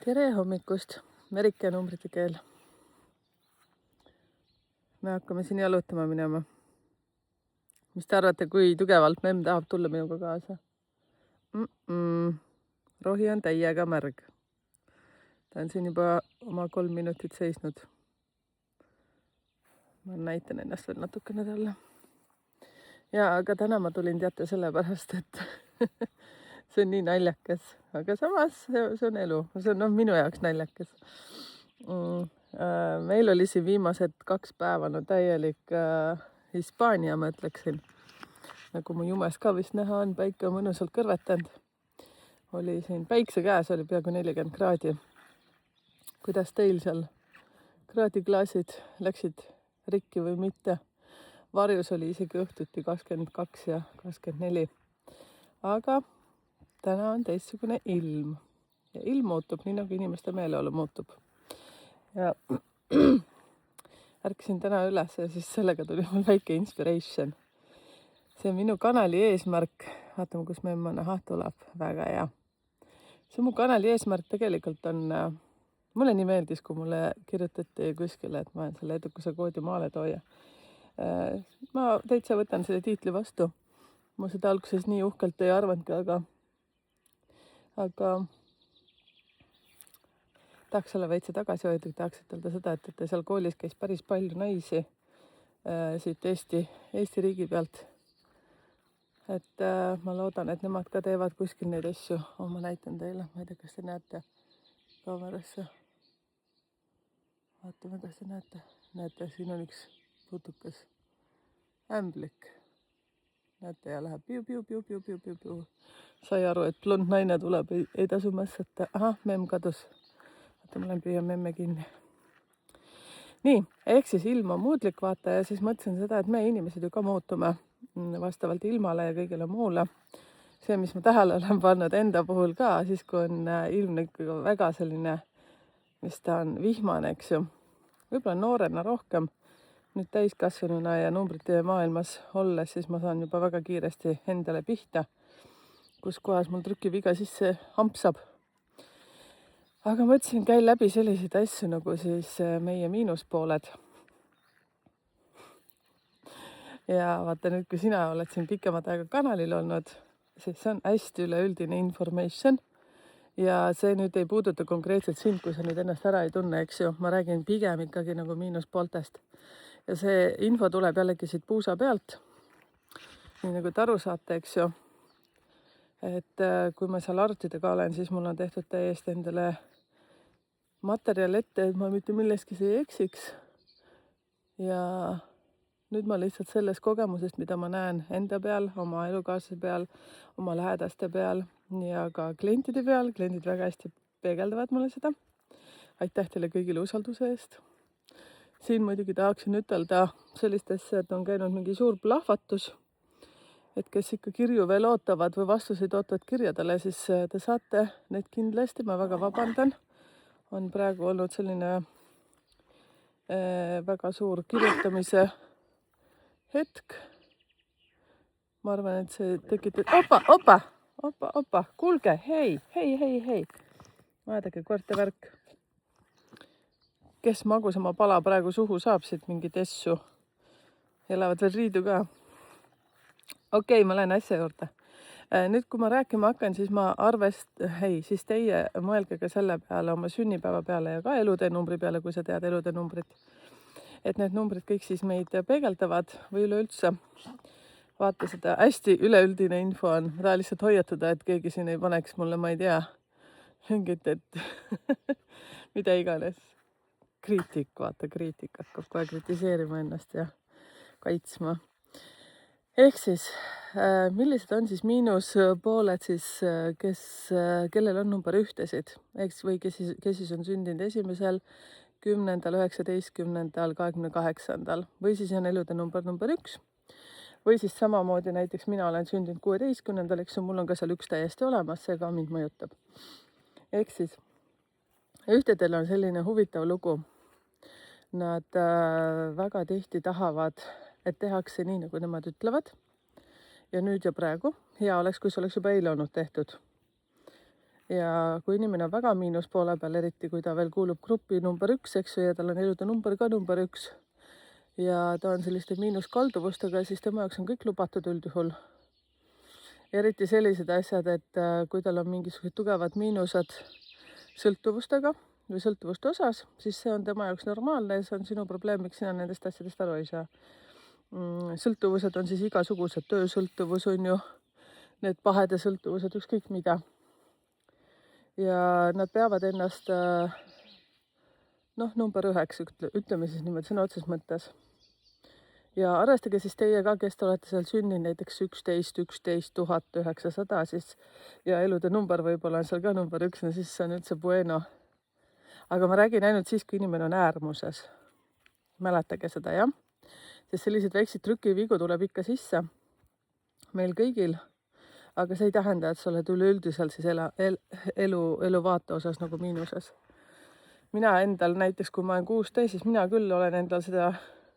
Tere hommikust, Merike numbrite keel. Me hakkame siin jalutama minema. Mis te arvate, kui tugevalt memm tahab tulla minuga kaasa? Rohi on täiega märg. Ta on siin juba oma 3 minutit seisnud. Ma näitan ennast veel natukene talle. Ja aga täna ma tulin teate sellepärast, et see on nii naljakas, aga samas see on elu. See on minu jaoks naljakas. Meil oli siin viimased 2 päeva täielik Hispaania, ma ütleksin. Nagu mu jumes ka vist näha on, päike on mõnusalt kõrvetanud. Oli siin päikse käes, oli peaaegu 40 kraadi. Kuidas teil seal kraadiklaasid läksid rikki või mitte? Varjus oli isegi õhtuti 22 ja 24. Aga täna on teistsugune ilm. Ja ilm muutub nii, nagu inimeste meeleolu muutub. Ja ärkasin täna üles ja siis sellega tuli mul väike inspiration. See on minu kanali eesmärk. Vaatame, kus memm on. Aha, tuleb. Väga hea. See mu kanali eesmärk tegelikult on... Mulle nii meeldis, kui mulle kirjutati kuskile, et ma olen selle edukuse koodi maaletooja. Ma täitsa võtan selle tiitli vastu. Ma seda alguses nii uhkelt ei arvanud, aga tahaks olla veitse tagasi hoidnud, tahaks ütelda seda, et seal koolis käis päris palju naisi siit Eesti riigi pealt. Et ma loodan, et nemad ka teevad kuskil neid asju. Ma näitan teile, ma ei tea, kas te näete kaamerasse. Vaatame, kas te näete. Näete, siin on üks putukas ämblik. Näete, ja läheb piu. Sai aru, et blond naine tuleb, ei tasu mässata. Aha, memm kadus. Vaata, ma püüan memme kinni. Nii, ehk siis ilm on muudlik, vaata, ja siis mõtlesin seda, et me inimesed ju ka muutume vastavalt ilmale ja kõigele muule. See, mis ma tähele olen pannud enda puhul ka, siis kui on ilm ikkagi väga selline, mis ta on vihmane, eks ju. Võib-olla noorena rohkem. Nüüd täiskasvanuna ja numbrite maailmas olles, siis ma saan juba väga kiiresti endale pihta, kus kohas mul trükiviga sisse ampsab. Aga mõtlesin, käin läbi selliseid asju nagu siis meie miinuspooled. Ja vaata nüüd, kui sina oled siin pikemat aega kanalil olnud, siis see on hästi üleüldine information. Ja see nüüd ei puuduta konkreetselt sind, kui sa nüüd ennast ära ei tunne, eks ju. Ma räägin pigem ikkagi nagu miinuspooltest. Ja see info tuleb jällegi siit puusa pealt. Nii nagu te aru saate, eks ju. Et kui ma seal arvutitega olen, siis mul on tehtud täiesti endale materjal ette, et ma mitte milleski ei eksiks. Ja nüüd ma lihtsalt selles kogemusest, mida ma näen enda peal, oma elukaaslase peal, oma lähedaste peal ja ka klientide peal. Kliendid väga hästi peegeldavad mulle seda. Aitäh teile kõigile usalduse eest. Siin muidugi tahaksin ütelda sellist asja, et on käinud mingi suur plahvatus. Et kes ikka kirju veel ootavad või vastuseid ootavad kirjadele, siis te saate neid kindlasti. Ma väga vabandan. On praegu olnud selline väga suur kirjutamise hetk. Ma arvan, et see tekitab... Opa, kuulge, hei. Vaadake, koerte värk. Kes magusama pala praegu suhu saab siit mingit essu. Elavad veel riidu ka. Okei, ma lähen asja juurde. Nüüd, kui ma rääkima hakkan, siis siis teie mõelge ka selle peale, oma sünnipäeva peale ja ka elutenumbri peale, kui sa tead elutenumbrit. Et need numbrid kõik siis meid peegeldavad või üleüldse. Vaata, seda hästi üleüldine info on. Ma tahan lihtsalt hoiatada, et keegi siin ei paneks mulle, ma ei tea, mingit, et mida iganes. Kriitik hakkab kohe kritiseerima ennast ja kaitsma. Ehk siis, millised on siis miinuspooled siis, kellel on number 1-sid, või kes siis on sündinud 1., 10., 19., 28. Või siis on elude number 1. Või siis samamoodi näiteks mina olen sündinud 16. Eks mul on ka seal 1 täiesti olemas, see ka mind mõjutab. Ehk siis, ühtedel on selline huvitav lugu. Nad väga tihti tahavad, et tehakse nii, nagu nemad ütlevad. Ja nüüd ja praegu. Hea oleks, kui see oleks juba eile olnud tehtud. ja kui inimene on väga miinuspoole peal, eriti kui ta veel kuulub gruppi number 1, eks ju, ja tal on elude number ka number 1 ja ta on selliste miinuskalduvustega, siis tema jaoks on kõik lubatud üldjuhul. Eriti sellised asjad, et kui tal on mingisugused tugevad miinused sõltuvustega või sõltuvuste osas, siis see on tema jaoks normaalne ja see on sinu probleem, miks sina nendest asjadest aru ei saa. Sõltuvused on siis igasugused, töösõltuvus on ju, need pahede sõltuvused, ükskõik mida. Ja nad peavad ennast number 1, ütleme siis niimoodi sõna otseses mõttes. Ja arvestage siis teie ka, kes te olete seal sündinud näiteks 11 900 siis ja elude number võib-olla on seal ka number 1, no siis see on üldse bueno. Aga ma räägin ainult siis, kui inimene on äärmuses. Mäletage seda, jah? Sest sellised väikseid trükivigu tuleb ikka sisse meil kõigil. Aga see ei tähenda, et sa oled üleüldiselt siis elu vaate osas nagu miinuses. Mina endal näiteks, kui ma olen 16, siis mina küll olen endal seda,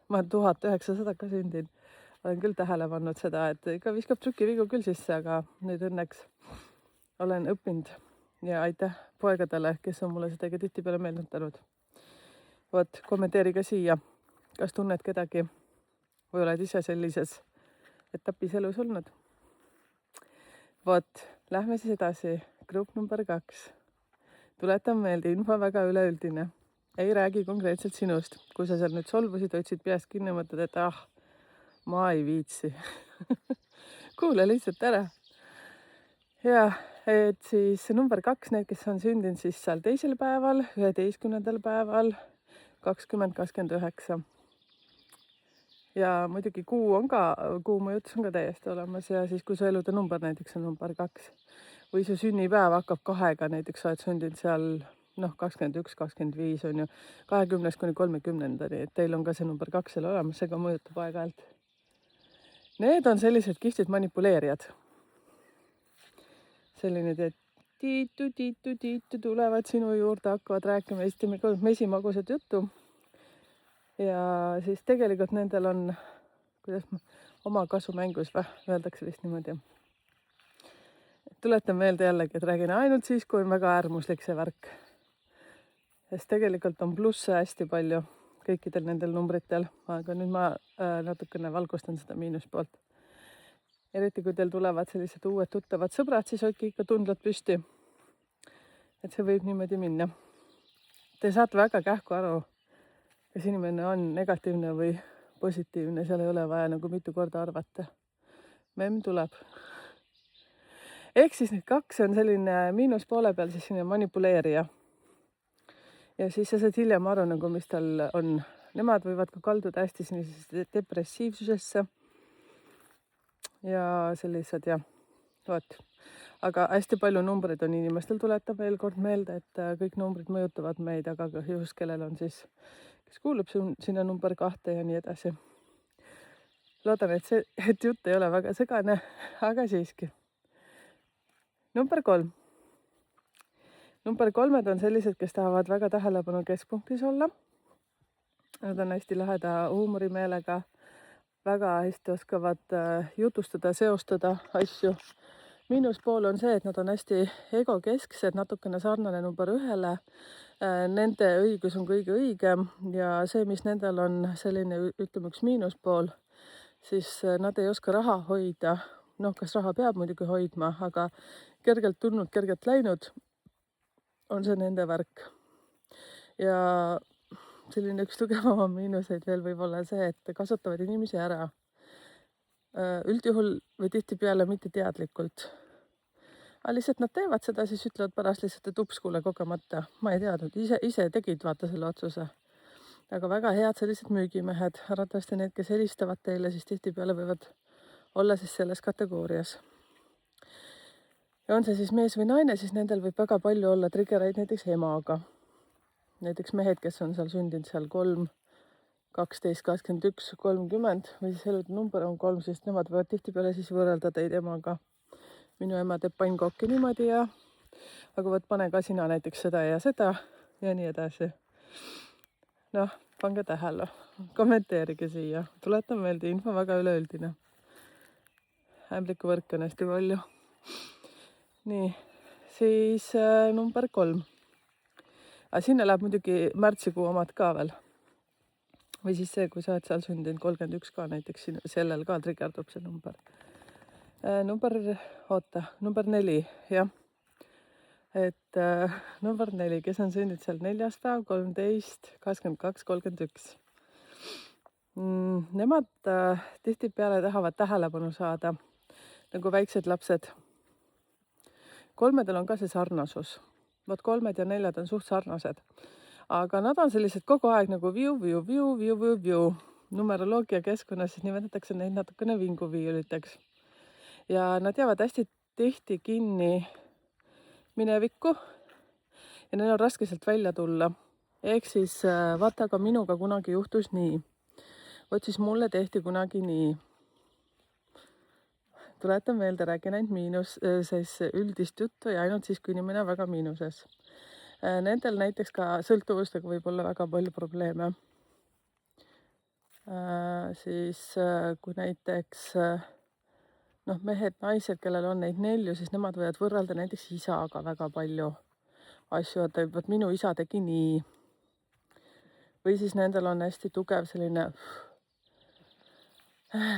ma olen 1900 ka sündinud. Olen küll tähele pannud seda, et ikka viskab trükivigu küll sisse, aga nüüd õnneks olen õppinud ja aitäh poegadele, kes on mulle seda tihtipeale meeldutanud. Vot, kommenteerige siia, kas tunned kedagi või oled ise sellises etapis elus olnud. Vot, lähme siis edasi. Grupp number 2. Tuletan meelde, info on väga üleüldine. Ei räägi konkreetselt sinust. Kui sa seal nüüd solvusid, hoidsid peast kinni, mõtled, et ma ei viitsi. Kuule lihtsalt ära. Ja, et siis number 2, need, kes on sündinud siis seal 2. päeval, 11. päeval, 2029. Ja muidugi kuu mõjutus on ka täiesti olemas ja siis, kui su elude number näiteks on number 2 või su sünnipäev hakkab 2-ga, näiteks sa oled sündinud seal 21, 25 on ju, 20 kuni 30-ndani, et teil on ka see number 2 seal olemas, see ka mõjutab aeg-ajalt. Need on sellised kihvtid manipuleerijad. Selline, et tiitu tulevad sinu juurde, hakkavad rääkima Eesti mesimagusat juttu. Ja siis tegelikult nendel on, oma kasu mängus öeldakse vist niimoodi. Tuletan meelde jällegi, et räägin ainult siis, kui on väga äärmuslik see värk. Sest tegelikult on plusse hästi palju kõikidel nendel numbritel, aga nüüd ma natukene valgustan seda miinuspoolt. Eriti kui teil tulevad sellised uued tuttavad sõbrad, siis hoidke ikka tundlad püsti. Et see võib niimoodi minna. Te saate väga kähku aru, kas inimene on negatiivne või positiivne, seal ei ole vaja nagu mitu korda arvata. Memm tuleb. Ehk siis need 2 on selline miinuspoole peal siis selline manipuleerija. Ja siis sa saad hiljem aru nagu, mis tal on. Nemad võivad ka kalduda hästi depressiivsusesse. Ja sellised ja vot. Aga hästi palju numbreid on inimestel, tuletab veel kord meelde, et kõik numbrid mõjutavad meid, aga just kellel on siis, kes kuulub sinna number 2 ja nii edasi. Loodan, et jutt ei ole väga segane, aga siiski. Number 3. Number 3 on sellised, kes tahavad väga tähelepanu keskpunktis olla. Nad on hästi laheda huumorimeelega, väga hästi oskavad jutustada, seostada asju. Miinuspool on see, et nad on hästi egokesksed, natukene sarnane number 1-le. Nende õigus on kõige õigem ja see, mis nendel on selline, ütleme üks miinuspool, siis nad ei oska raha hoida. Kas raha peab muidugi hoidma, aga kergelt tulnud, kergelt läinud on see nende värk. Ja selline üks tugevama miinuseid veel võib olla see, et kasutavad inimesi ära. Üldjuhul või tihtipeale mitte teadlikult. Aga lihtsalt nad teevad seda, siis ütlevad pärast lihtsalt, et ups, kuule kogemata. Ma ei teadnud, ise tegid vaata selle otsuse. Aga väga head sellised müügimehed, arvatavasti need, kes helistavad teile, siis tihtipeale võivad olla siis selles kategoorias. Ja on see siis mees või naine, siis nendel võib väga palju olla triggereid näiteks emaga. Näiteks mehed, kes on seal sündinud seal 3, 12, 21, 30 või siis elude number on 3, siis nemad võivad tihtipeale siis võrrelda teid emaga. Minu ema teeb pannkooki niimoodi ja aga võt pane ka sina näiteks seda ja nii edasi. Pange tähele, kommenteerige siia. Tuletan meelde, info väga üleüldine. Ämblikuvõrk on hästi palju. Nii, siis number 3. Aga sinna läheb muidugi märtsikuu omad ka veel. Või siis see, kui sa oled seal sündinud 31 ka näiteks, sellel ka trigerdub see number. Number 4, jah. Et number 4, kes on sündinud seal 4. päev, 13, 22, 31. Nemad tihtipeale tahavad tähelepanu saada, nagu väiksed lapsed. 3-del on ka see sarnasus. Vot 3 ja 4 on suht sarnased. Aga nad on sellised kogu aeg nagu viu. Numeroloogia keskkonnas siis nimetatakse neid natukene vinguviiuliteks. Ja nad jäävad hästi tihti kinni minevikku ja neil on raske sealt välja tulla. Ehk siis vaata, ka minuga kunagi juhtus nii. Vot siis mulle tehti kunagi nii. Tuletan meelde, räägin ainult siis üldist juttu ja ainult siis, kui inimene on väga miinuses. Nendel näiteks ka sõltuvustega võib olla väga palju probleeme. Siis kui näiteks mehed, naised, kellel on neid 4, siis nemad võivad võrrelda näiteks isaga väga palju asju, et minu isa tegi nii. Või siis nendel on hästi tugev selline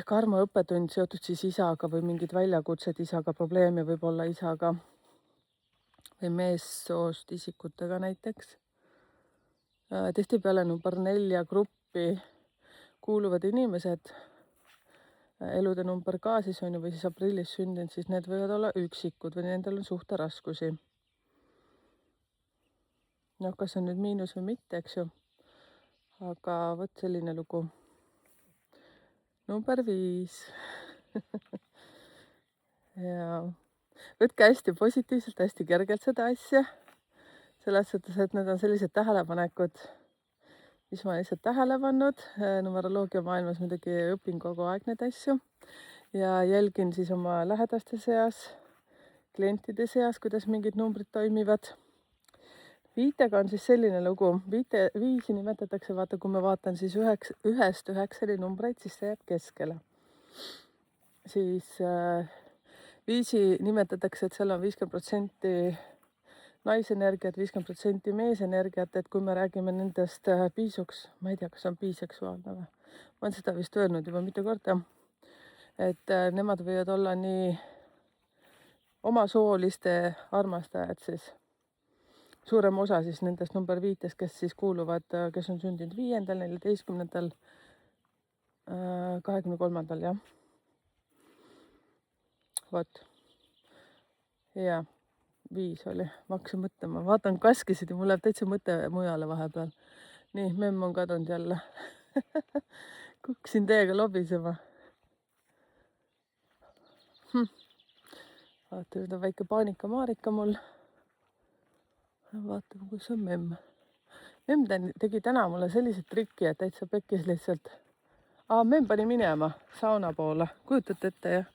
karma õppetund seotud siis isaga või mingid väljakutsed isaga, probleeme võib olla isaga või meessoost isikutega näiteks. Tihtipeale number 4 gruppi kuuluvad inimesed, elude number ka siis on ju, või siis aprillis sündinud, siis need võivad olla üksikud või nendel on suhteraskusi. Kas on nüüd miinus või mitte, eks ju. Aga vot selline lugu. Number 5. ja võtke hästi positiivselt, hästi kergelt seda asja. Selles suhtes, et need on sellised tähelepanekud, mis ma lihtsalt tähele pannud. Numeroloogia maailmas muidugi õpin kogu aeg neid asju ja jälgin siis oma lähedaste seas, klientide seas, kuidas mingid numbrid toimivad. 5-ga on siis selline lugu. 5 nimetatakse, vaata, kui ma vaatan siis 1-st 9 numbreid, siis see jääb keskele. Siis 5 nimetatakse, et seal on 50% naisenergiat, 50% meesenergiat, et kui me räägime nendest piisuks, ma ei tea, kas on biseksuaalne või. Ma olen seda vist öelnud juba mitu korda, et nemad võivad olla nii omasooliste armastajad siis. Suurem osa siis nendest number 5, kes siis kuuluvad, kes on sündinud 5., 14., 23. jah. Vot. Ja 5 oli. Ma hakkasin mõtlema. Vaatan kaskisid ja mul läheb täitsa mõte mujale vahepeal. Nii, memm on kadunud jälle. Kuksin teiega lobisema. Vaata, nüüd on väike paanika-maarika mul. Vaatame, kus on memm. Memm tegi täna mulle sellised trikki, et täitsa pekkis lihtsalt. Memm pani minema sauna poole. Kujutate ette, jah?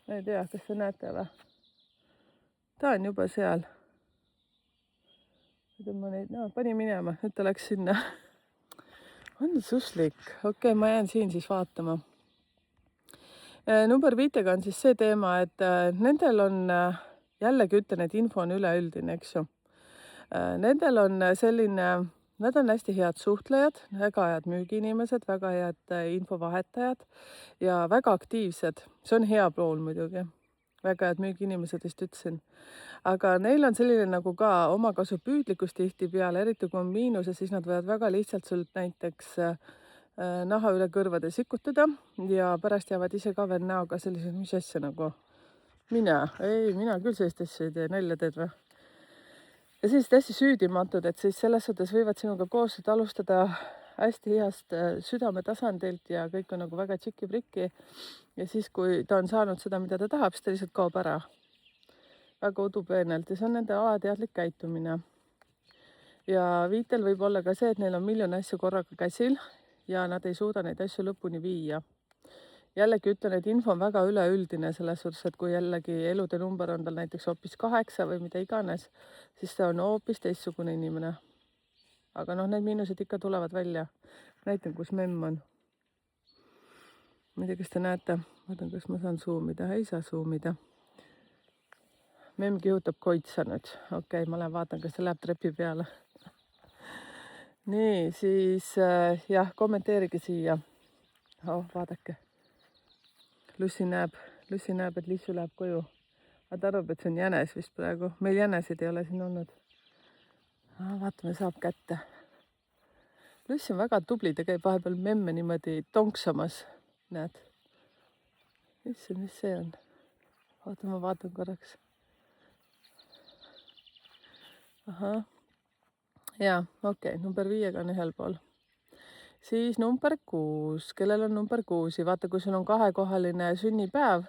Ma ei tea, kas te näete või? Ta on juba seal. Pani minema, nüüd ta läks sinna. On suslik. Okei, ma jään siin siis vaatama. Number 5-ga on siis see teema, et nendel on, jällegi ütlen, et info on üleüldine, eks ju. Nendel on selline, nad on hästi head suhtlejad, väga head müügiinimesed, väga head infovahetajad ja väga aktiivsed. See on hea pool muidugi. Väga head müügiinimesed vist ütlesin. Aga neil on selline nagu ka omakasu püüdlikkus tihtipeale, eriti kui on miinus ja siis nad võivad väga lihtsalt sult näiteks naha üle kõrvade sikutada ja pärast jäävad ise ka veel näoga sellised, mis asja nagu mina küll sellist asja ei tee, nalja teed või? Ja sellised hästi süüdimatud, et siis selles suhtes võivad sinuga koostööd alustada hästi heast südametasandilt ja kõik on nagu väga tšiki-priki. Ja siis, kui ta on saanud seda, mida ta tahab, siis ta lihtsalt kaob ära. Väga udupeenelt ja see on nende alateadlik käitumine. Ja 5-tel võib olla ka see, et neil on miljon asju korraga käsil ja nad ei suuda neid asju lõpuni viia. Jällegi ütlen, et info on väga üleüldine selles suhtes, et kui jällegi elude number on tal näiteks hoopis 8 või mida iganes, siis ta on hoopis teistsugune inimene. Aga need miinused ikka tulevad välja. Näitan, kus memm on. Ma ei tea, kas te näete. Vaatan, kas ma saan zoomida. Ei saa zoomida. Memm kihutab koitsa nüüd. Okei, ma lähen vaatan, kas see läheb trepi peale. Nii, siis jah, kommenteerige siia. Vaadake. Lussi näeb, et Lissu läheb koju. Aga ta arvab, et see on jänes vist praegu. Meil jänesid ei ole siin olnud. Vaatame, saab kätte. Luss on väga tubli, ta käib vahepeal memme niimoodi tonksamas. Näed? Mis see on? Oota, ma vaatan korraks. Ahah. Jaa, okei, number 5 on ühel pool. Siis number 6. Kellel on number 6? Vaata, kui sul on kahekohaline sünnipäev,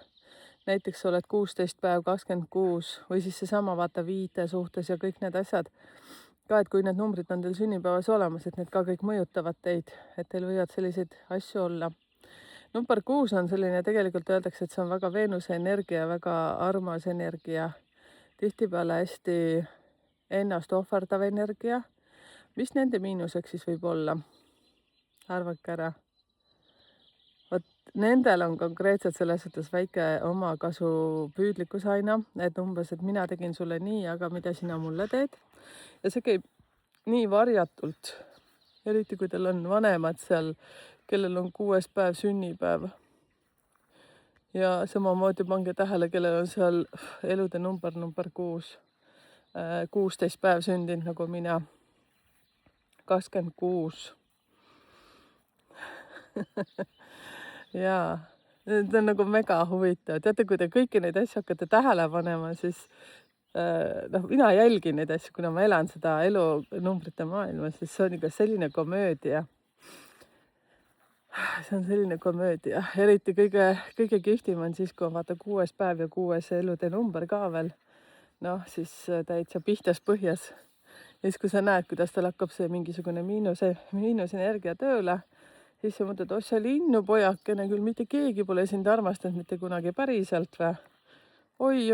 näiteks oled 16 päev, 26 või siis seesama vaata 5 suhtes ja kõik need asjad. Ka, et kui need numbrid on teil sünnipäevas olemas, et need ka kõik mõjutavad teid, et teil võivad selliseid asju olla. Number 6 on selline, tegelikult öeldakse, et see on väga Veenuse energia, väga armas energia. Tihtipeale hästi ennast ohverdav energia. Mis nende miinuseks siis võib olla? Arvake ära. Vot nendel on konkreetselt selles suhtes väike omakasu püüdlikkus aina, et umbes, et mina tegin sulle nii, aga mida sina mulle teed. Ja see käib nii varjatult, eriti kui teil on vanemad seal, kellel on 6. päev sünnipäev. Ja samamoodi pange tähele, kellel on seal elude number 6. 16 päev sündinud nagu mina. 26. Jaa, need on nagu mega huvitav. Teate, kui te kõiki neid asju hakkate tähele panema, siis mina jälgin neid asju, kuna ma elan seda elunumbrite maailma, siis see on ikka selline komöödia. See on selline komöödia. Eriti kõige kihvtim on siis, kui on vaata 6. päev ja 6. elude number ka veel. Noh, siis täitsa pihtas põhjas. Ja siis, kui sa näed, kuidas tal hakkab see mingisugune miinusenergia tööle, siis sa mõtled, sa linnupojakene, küll mitte keegi pole sind armastanud mitte kunagi päriselt või? Oi.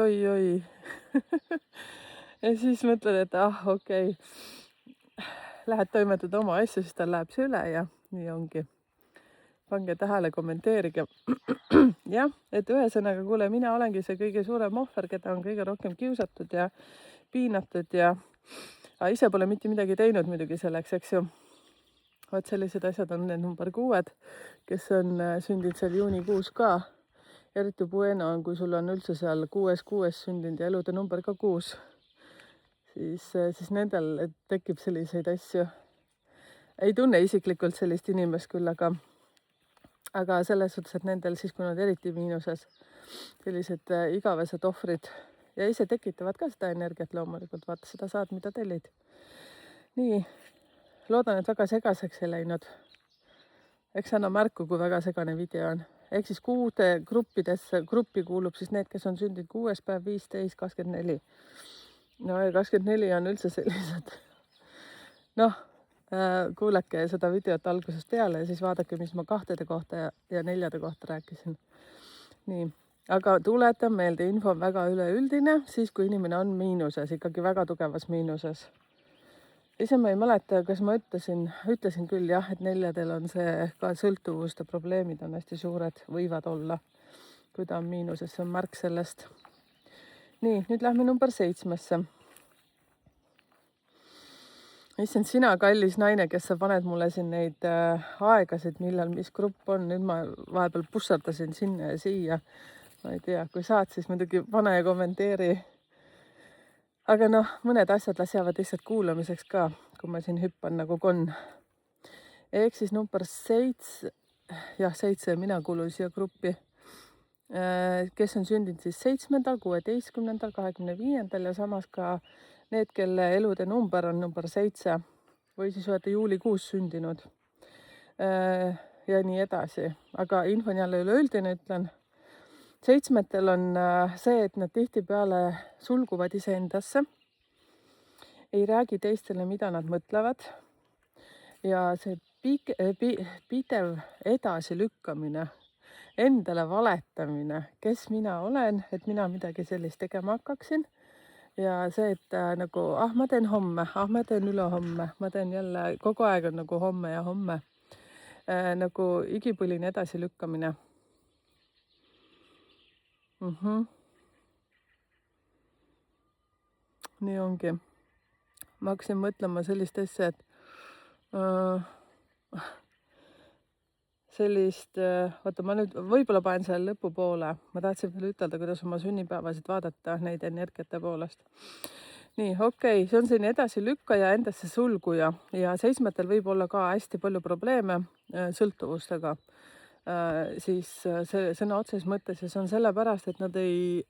Ja siis mõtled, et okei. Lähed toimetada oma asju, siis tal läheb see üle ja nii ongi. Pange tähele, kommenteerige. Jah, et ühesõnaga, kuule, mina olengi see kõige suurem ohver, keda on kõige rohkem kiusatud ja piinatud ja ise pole mitte midagi teinud muidugi selleks, eks ju. Vaat sellised asjad on need number 6, kes on sündinud seal juunikuus ka. Eriti bueno on, kui sul on üldse seal 6 sündinud ja elude number ka 6. Siis nendel tekib selliseid asju. Ei tunne isiklikult sellist inimest küll, aga selles suhtes, et nendel siis, kui nad eriti miinuses, sellised igavesed ohvrid ja ise tekitavad ka seda energiat loomulikult, vaata seda saad, mida tellid. Nii, loodan, et väga segaseks ei läinud. Eks anna märku, kui väga segane video on. Ehk siis 6 gruppi kuulub siis need, kes on sündinud 6. päev, 15, 24. No ja 24 on üldse sellised. Noh, kuulake seda videot algusest peale ja siis vaadake, mis ma 2 kohta ja 4 kohta rääkisin. Nii, aga tuletan meelde, info on väga üleüldine, siis kui inimene on miinuses, ikkagi väga tugevas miinuses. Ise ma ei mäleta, kas ma ütlesin küll jah, et 4-del on see ka sõltuvuste probleemid on hästi suured, võivad olla, kui ta on miinuses, see on märk sellest. Nii, nüüd lähme number 7-sse. Issand, sina, kallis naine, kes sa paned mulle siin neid aegasid, millal mis grupp on. Nüüd ma vahepeal pussardasin sinna ja siia. Ma ei tea, kui saad, siis muidugi pane ja kommenteeri. Aga noh, mõned asjad jäävad lihtsalt kuulamiseks ka, kui ma siin hüppan nagu konn. Ehk siis number 7, jah, 7, mina kuulun siia gruppi, kes on sündinud siis 7., 16., 25. ja samas ka need, kelle elude number on number 7 või siis olete juulikuus sündinud ja nii edasi. Aga info on jälle üleüldine, ütlen. 7-tel on see, et nad tihtipeale sulguvad iseendasse, ei räägi teistele, mida nad mõtlevad ja see pidev edasilükkamine, endale valetamine, kes mina olen, et mina midagi sellist tegema hakkaksin. Ja see, et nagu, ma teen homme, ma teen ülehomme, ma teen jälle, kogu aeg on nagu homme ja homme. Nagu igipõline edasilükkamine. nii ongi. Ma hakkasin mõtlema sellist asja, et oota, ma nüüd võib-olla panen selle lõpupoole. Ma tahtsin veel ütelda, kuidas oma sünnipäevasid vaadata neid energiate poolest. Nii, okei, see on selline edasilükkaja, endasse sulguja ja seitsmetel võib olla ka hästi palju probleeme sõltuvustega. Siis see sõna otseses mõttes ja see on sellepärast, et nad ei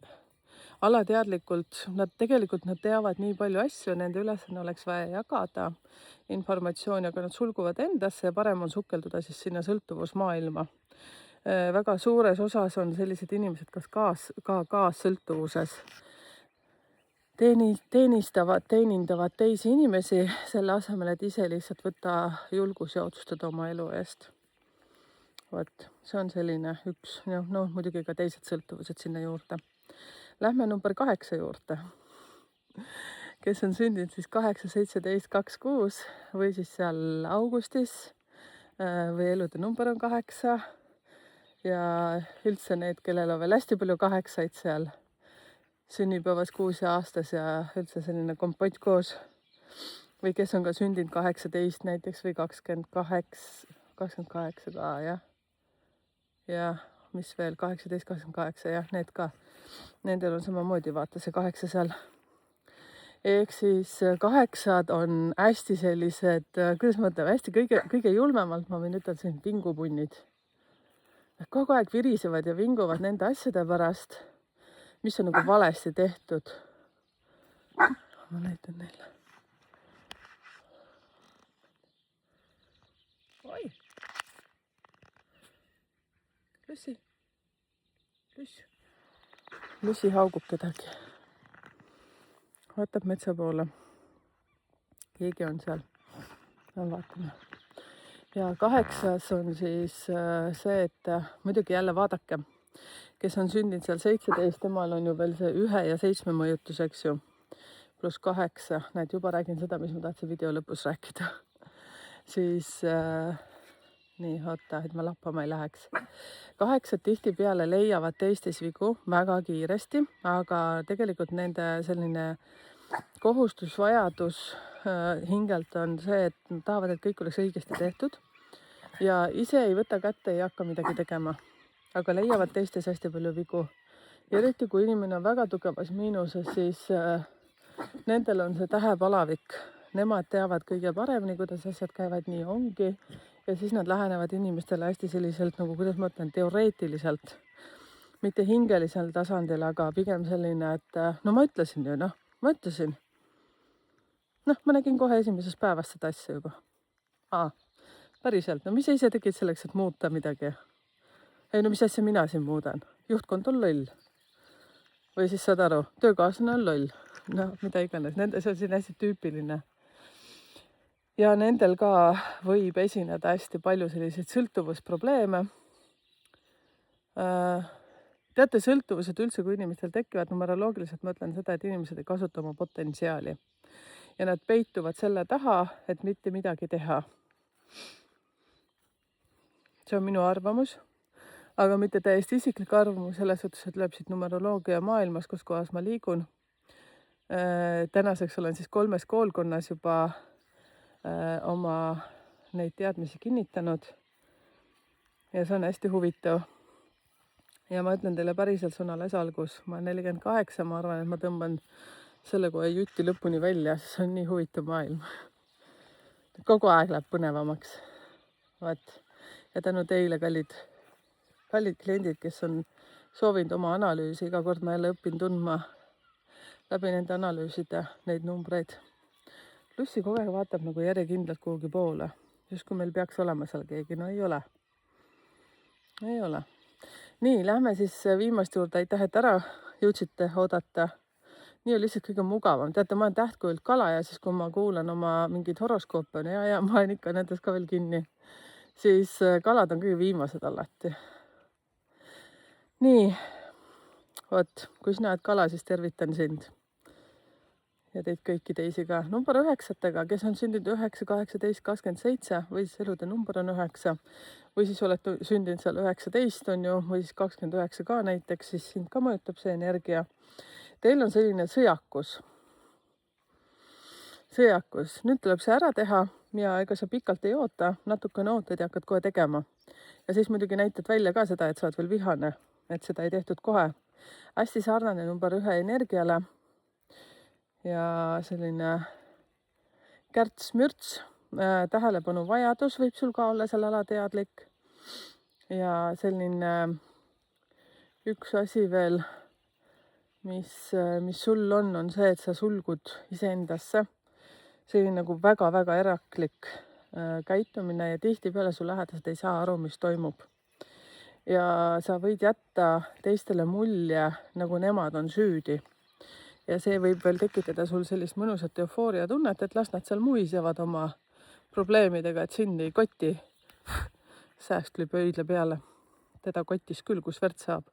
alateadlikult, nad teavad nii palju asju, nende ülesanne oleks vaja jagada informatsiooni, aga nad sulguvad endasse ja parem on sukelduda siis sinna sõltuvusmaailma. Väga suures osas on sellised inimesed kas kaassõltuvuses. Teenindavad teisi inimesi selle asemel, et ise lihtsalt võtta julgus ja otsustada oma elu eest. Vot, see on selline üks, no muidugi ka teised sõltuvused sinna juurde. Lähme number 8 juurde, kes on sündinud siis 8, 17, 26 või siis seal augustis või elude number on 8 ja üldse need, kellel on veel hästi palju 8-id seal sünnipäevas, kuus ja aastas ja üldse selline kompott koos või kes on ka sündinud 18 näiteks või 28 ka jah. Ja mis veel 18, 28 jah, need ka. Nendel on samamoodi, vaata see 8 seal. Ehk siis 8 on hästi sellised, kuidas ma ütlen, hästi kõige julmemalt ma võin ütelda siin vingupunnid. Nad kogu aeg virisevad ja vinguvad nende asjade pärast, mis on nagu valesti tehtud. Ma näitan neile. Oi! Lussi haugub kedagi. Vaatab metsa poole. Keegi on seal. Vaatame. Ja 8 on siis see, et muidugi jälle vaadake, kes on sündinud seal 17, temal on ju veel see 1 ja 7 mõjutus, eks ju. Pluss 8. Näed, juba räägin seda, mis ma tahtsin video lõpus rääkida. Siis nii, oota, et ma lappama ei läheks. 8 tihtipeale leiavad teistes vigu väga kiiresti, aga tegelikult nende selline kohustusvajadus hingelt on see, et nad tahavad, et kõik oleks õigesti tehtud ja ise ei võta kätte, ei hakka midagi tegema, aga leiavad teistes hästi palju vigu. Ja eriti kui inimene on väga tugevas miinuses, siis nendel on see tähepalavik. Nemad teavad kõige paremini, kuidas asjad käivad, nii ongi. Ja siis nad lähenevad inimestele hästi selliselt, nagu kuidas ma ütlen, teoreetiliselt. Mitte hingelisel tasandil, aga pigem selline, et no ma ütlesin ju, ma ütlesin. Ma nägin kohe esimesest päevast seda asja juba. Päriselt, mis sa ise tegid selleks, et muuta midagi? Ei, no mis asja mina siin muudan? Juhtkond on loll. Või siis saad aru, töökaaslane on loll. Mida iganes, see on siin hästi tüüpiline. Ja nendel ka võib esineda hästi palju selliseid sõltuvusprobleeme. Teate, sõltuvused üldse, kui inimestel tekivad, numeroloogiliselt ma ütlen seda, et inimesed ei kasuta oma potentsiaali. Ja nad peituvad selle taha, et mitte midagi teha. See on minu arvamus, aga mitte täiesti isiklik arvamus, selles suhtes, et lööb siit numeroloogia maailmas, kus kohas ma liigun. Tänaseks olen siis 3 koolkonnas juba oma neid teadmisi kinnitanud ja see on hästi huvitav. Ja ma ütlen teile päriselt sõnale salgus, ma olen 48, ma arvan, et ma tõmban selle kohe jutti lõpuni välja, sest see on nii huvitav maailm. Kogu aeg läheb põnevamaks. Ja tänu teile, kallid kliendid, kes on soovinud oma analüüsi, iga kord ma jälle õpin tundma läbi nende analüüside neid numbreid. Lussi kogu aeg vaatab nagu järjekindlalt kuhugi poole. Just kui meil peaks olema seal keegi, no ei ole. Ei ole. Nii, lähme siis viimast juurde. Aitäh, et ära jõudsite oodata. Nii on lihtsalt kõige mugavam. Teate, ma olen tähtkujult kala ja siis, kui ma kuulan oma mingid horoskoope, ja ma olen ikka nendes ka veel kinni, siis kalad on kõige viimased alati. Nii, vot, kui sina oled kala, siis tervitan sind. Ja teid kõiki teisi ka. Number 9-tega, kes on sündinud 9, 18, 27 või siis elude number on 9 või siis olete sündinud seal 19 on ju või siis 29 ka näiteks, siis sind ka mõjutab see energia. Teil on selline sõjakus. sõjakus. Nüüd tuleb see ära teha ja ega sa pikalt ei oota, natukene ootad ja hakkad kohe tegema. Ja siis muidugi näitad välja ka seda, et sa oled veel vihane, et seda ei tehtud kohe. Hästi sarnane number 1 energiale ja selline kärts-mürts, tähelepanu vajadus võib sul ka olla seal alateadlik. Ja selline üks asi veel, mis sul on see, et sa sulgud iseendasse. Selline nagu väga-väga eraklik käitumine ja tihtipeale su lähedased ei saa aru, mis toimub. Ja sa võid jätta teistele mulje, nagu nemad on süüdi. Ja see võib veel tekitada sul sellist mõnusat eufooria tunnet, et las nad seal muisevad oma probleemidega, et sind ei koti. Sääst lüüb öidle peale. Teda kotis küll, kus verd saab.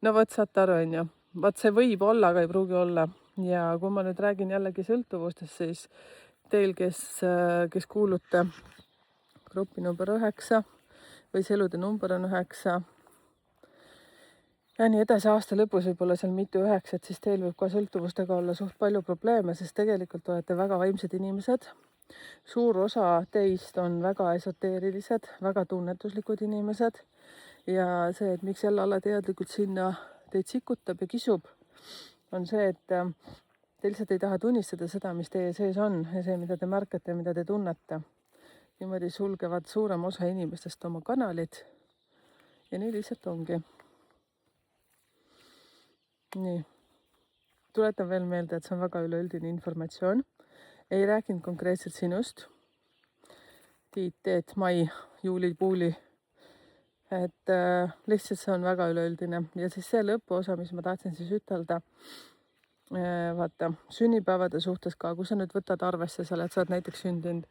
No vot, saate aru, on ju. Vaat see võib olla, aga ei pruugi olla. Ja kui ma nüüd räägin jällegi sõltuvustest, siis teil, kes kuulute gruppi number 9 või selude number on 9 ja nii edasi, aasta lõpus võib olla seal mitu 9, siis teil võib ka sõltuvustega olla suht palju probleeme, sest tegelikult olete väga vaimsed inimesed. Suur osa teist on väga esoteerilised, väga tunnetuslikud inimesed ja see, et miks jälle alateadlikult sinna teid sikutab ja kisub, on see, et te lihtsalt ei taha tunnistada seda, mis teie sees on ja see, mida te märkate ja mida te tunnete. Niimoodi sulgevad suurem osa inimestest oma kanalid ja nii lihtsalt ongi. Nii, tuletan veel meelde, et see on väga üleüldine informatsioon. Ei rääkinud konkreetselt sinust. Tiit, Teet, Mai, Juuli, Puuli. Et lihtsalt see on väga üleüldine. Ja siis see lõpuosa, mis ma tahtsin siis ütelda, vaata, sünnipäevade suhtes ka, kui sa nüüd võtad arvesse selle, et sa oled näiteks sündinud.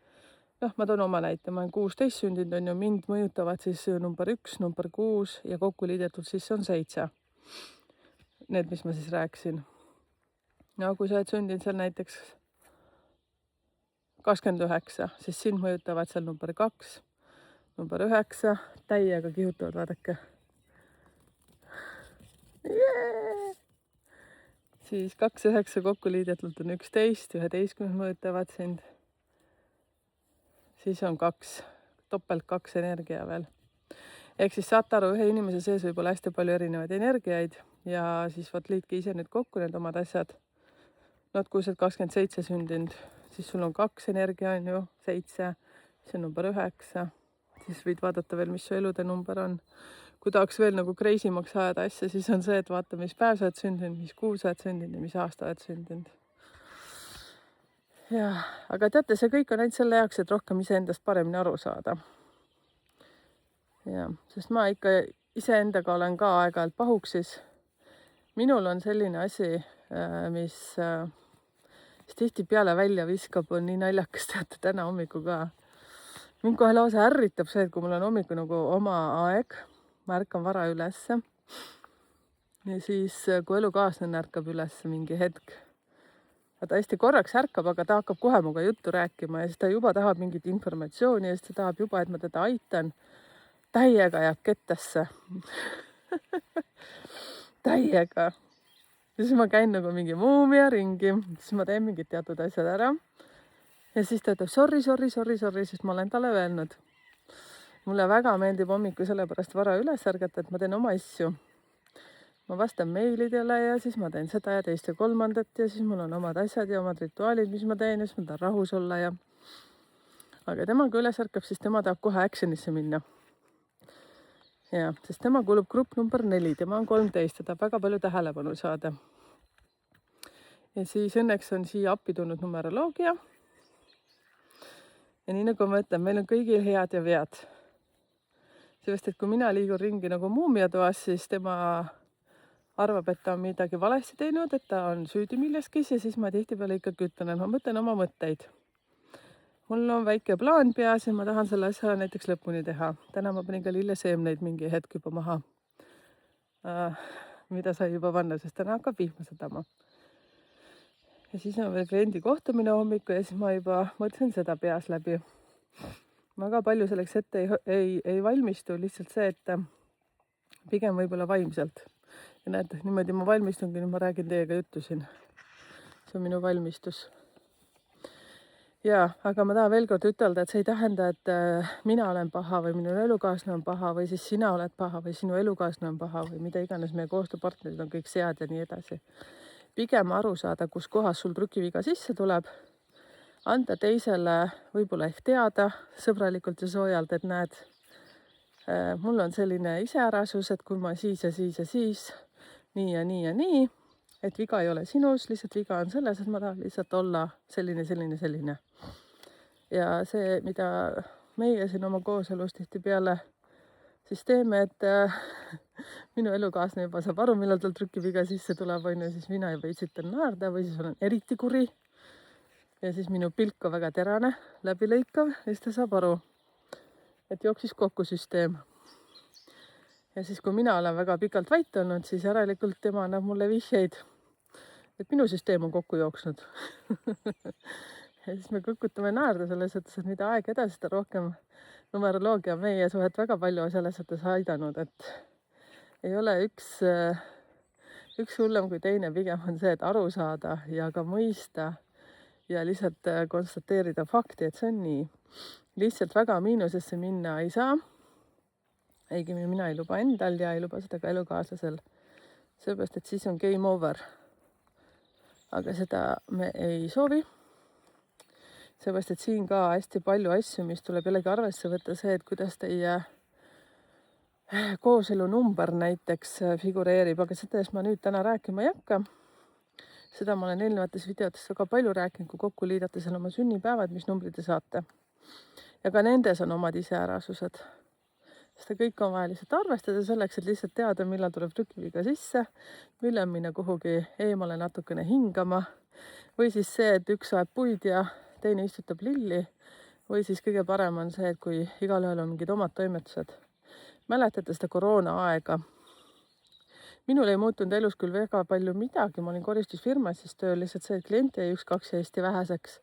Ma toon oma näite, ma olen 16 sündinud, on ju, mind mõjutavad siis number 1, number 6 ja kokku liidetud siis on 7. Need, mis ma siis rääkisin. No kui sa oled sündinud seal näiteks 29, siis sind mõjutavad seal number 2, number 9, täiega kihutavad, vaadake. Yeah! Siis 2, 9 kokku liidetult on 11, 11 mõjutavad sind. Siis on 2, topelt 2 energia veel. Ehk siis saate aru, ühe inimese sees võib olla hästi palju erinevaid energiaid ja siis liitke ise nüüd kokku need omad asjad. No, kui sa oled 27 sündinud, siis sul on 2 energia, on ju, 7, see on number 9. Siis võid vaadata veel, mis su elude number on. Kui tahaks veel nagu kreisimaks ajada asja, siis on see, et vaata, mis päev sa oled sündinud, mis kuu sa oled sündinud ja mis aasta oled sündinud. Ja, aga teate, see kõik on ainult selle jaoks, et rohkem iseendast paremini aru saada. Ja, sest ma ikka iseendaga olen ka aeg-ajalt pahuksis. Minul on selline asi, mis tihtipeale välja viskab, on nii naljakas, teate, täna hommiku ka. Mind kohe lausa ärritab see, et kui mul on hommiku nagu oma aeg, ma ärkan vara ülesse. Ja siis, kui elukaaslane ärkab ülesse mingi hetk, ta hästi korraks ärkab, aga ta hakkab kohe muga juttu rääkima ja siis ta juba tahab mingit informatsiooni ja siis ta tahab juba, et ma teda aitan. Täiega jääb kettasse. Täiega. Ja siis ma käin nagu mingi muumia ringi, siis ma teen mingid teatud asjad ära. Ja siis ta ütleb, sorry, siis ma olen talle öelnud. Mulle väga meeldib hommiku sellepärast vara üles ärgata, et ma teen oma asju. Ma vastan meilidele ja siis ma teen seda ja teist ja kolmandat ja siis mul on omad asjad ja omad rituaalid, mis ma teen ja siis ma tahan rahus olla ja. Aga tema kui üles ärkab, siis tema tahab kohe actionisse minna. Ja, sest tema kuulub grupp number 4, tema on 13 ja tahab väga palju tähelepanu saada. Ja siis õnneks on siia appi tulnud numeroloogia. Ja nii nagu ma ütlen, meil on kõigil head ja vead. Sellest, et kui mina liigun ringi nagu muumiatoas, siis tema arvab, et ta on midagi valesti teinud, et ta on süüdi milleskis ja siis ma tihtipeale ikkagi ütlen, et ma mõtlen oma mõtteid. Mul on väike plaan peas ja ma tahan selle asja näiteks lõpuni teha. Täna ma panin ka lilleseemneid mingi hetk juba maha, mida sai juba panna, sest täna hakkab vihma sadama. Ja siis on veel kliendi kohtumine hommiku ja siis ma juba mõtlen seda peas läbi. Väga palju selleks ette ei valmistu, lihtsalt see, et pigem võib-olla vaimselt. Ja näete, niimoodi ma valmistungi, nüüd ma räägin teiega juttu siin. See on minu valmistus. Jaa, aga ma tahan veel kord ütelda, et see ei tähenda, et mina olen paha või minu elukaaslane on paha või siis sina oled paha või sinu elukaaslane on paha või mida iganes, meie koostööpartnerid on kõik sead ja nii edasi. Pigem aru saada, kus kohas sul trükiviga sisse tuleb, anda teisele võib-olla ehk teada sõbralikult ja soojalt, et näed, mul on selline iseärasus, et kui ma siis ja siis ja siis, nii ja nii ja nii, et viga ei ole sinus, lihtsalt viga on selles, et ma tahan lihtsalt olla selline. Ja see, mida meie siin oma kooselus tihtipeale siis teeme, et minu elukaaslane juba saab aru, millal tal trükiviga sisse tuleb, on ju, siis mina juba itsitan naerda või siis olen eriti kuri. Ja siis minu pilk on väga terane, läbilõikav ja siis ta saab aru, et jooksis kokku süsteem. Ja siis, kui mina olen väga pikalt vait olnud, siis järelikult tema annab mulle vihjeid, et minu süsteem on kokku jooksnud. Ja siis me kõkutame naerda selles mõttes, et mida aeg edasi, seda rohkem numeroloogia on meie suhet väga palju selles mõttes aidanud, et ei ole üks hullem kui teine, pigem on see, et aru saada ja ka mõista ja lihtsalt konstateerida fakti, et see on nii. Lihtsalt väga miinusesse minna ei saa. Õigemini mina ei luba endal ja ei luba seda ka elukaaslasel. Seepärast, et siis on game over. Aga seda me ei soovi. Seepärast, et siin ka hästi palju asju, mis tuleb jällegi arvesse võtta see, et kuidas teie kooselu number näiteks figureerib, aga sellest ma nüüd täna rääkima ei hakka. Seda ma olen eelnevates videotes väga palju rääkinud, kui kokku liidate seal oma sünnipäevad, mis numbrid te saate. Ja ka nendes on omad iseärasused. Seda kõik on vaja lihtsalt arvestada selleks, et lihtsalt teada, millal tuleb trükiviga sisse, millal minna kuhugi eemale natukene hingama või siis see, et üks ajab puid ja teine istutab lilli või siis kõige parem on see, et kui igalühel on mingid omad toimetused. Mäletate seda koroona aega? Minul ei muutunud elus küll väga palju midagi, ma olin koristusfirmas siis tööl, lihtsalt see, et kliente jäi 1-2 Eesti väheseks.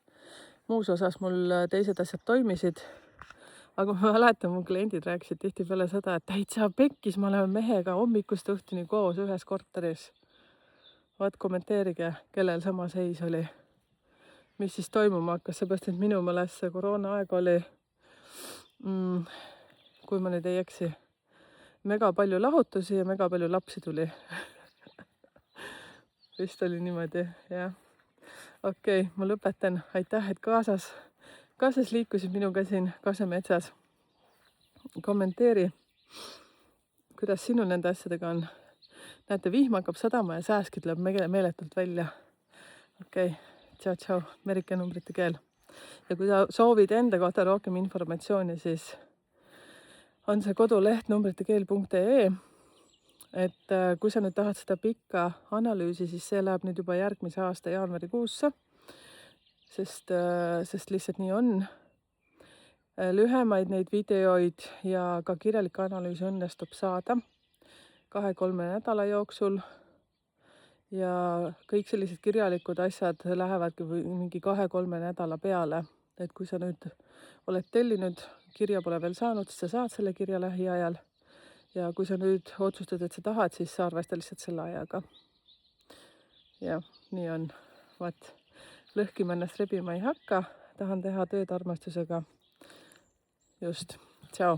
Muus osas mul teised asjad toimisid. Aga ma mäletan, mu kliendid rääkisid tihtipeale seda, et täitsa pekkis, me oleme mehega hommikust õhtuni koos ühes korteris. Vaat kommenteerige, kellel sama seis oli. Mis siis toimuma hakkas, seepärast, et minu meelest see koroona aeg oli, kui ma nüüd ei eksi, mega palju lahutusi ja mega palju lapsi tuli. Vist oli niimoodi, jah. Okei, ma lõpetan. Aitäh, et kaasas liikusid minuga siin Kasemetsas. Kommenteeri, kuidas sinu nende asjadega on. Näete, vihm hakkab sadama ja sääski tuleb meeletult välja. Okei, tšau, Merike numbrite keel. Ja kui sa soovid enda kohta rohkem informatsiooni, siis on see koduleht numbritekeel.ee. Et kui sa nüüd tahad seda pikka analüüsi, siis see läheb nüüd juba järgmise aasta jaanuarikuusse, sest lihtsalt nii on. Lühemaid neid videoid ja ka kirjalik analüüs õnnestub saada 2-3 nädala jooksul ja kõik sellised kirjalikud asjad lähevadki mingi 2-3 nädala peale. Et kui sa nüüd oled tellinud, kirja pole veel saanud, siis sa saad selle kirja lähiajal. Ja kui sa nüüd otsustad, et sa tahad, siis sa arvesta lihtsalt selle ajaga. Ja nii on. Vaat, lõhkima ennast rebima ei hakka, tahan teha tööd armastusega. Just, tšau.